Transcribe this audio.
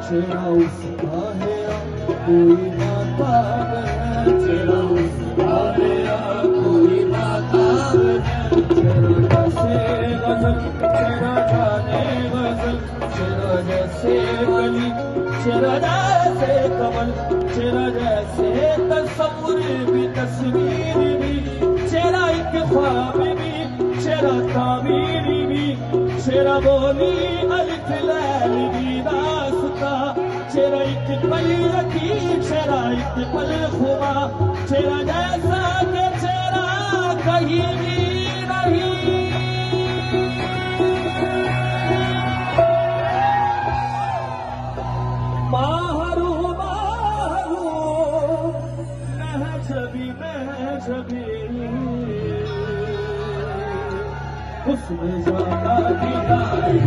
चेहरा उसका है कोई माताब है, चेहरा उसका है कोई माताब है। चेहरा जैसे गजल, चेहरा जाने गजल, चेहरा जैसे गली, चेहरा जैसे कमल, चेहरा जैसे तस्वुर भी तस्वीर भी, चेहरा एक ख्वाब भी, चेहरा तामीर भी, चेहरा बोली अलिफ लैल भी दास्ता, चेहरा एक पल यकीन, चेहरा एक पल खुदा, चेहरा जैसा के चेहरा कहीं भी नहीं। माहरू माहरू महजबी महजबी, उसमें ज्यादा दिखाई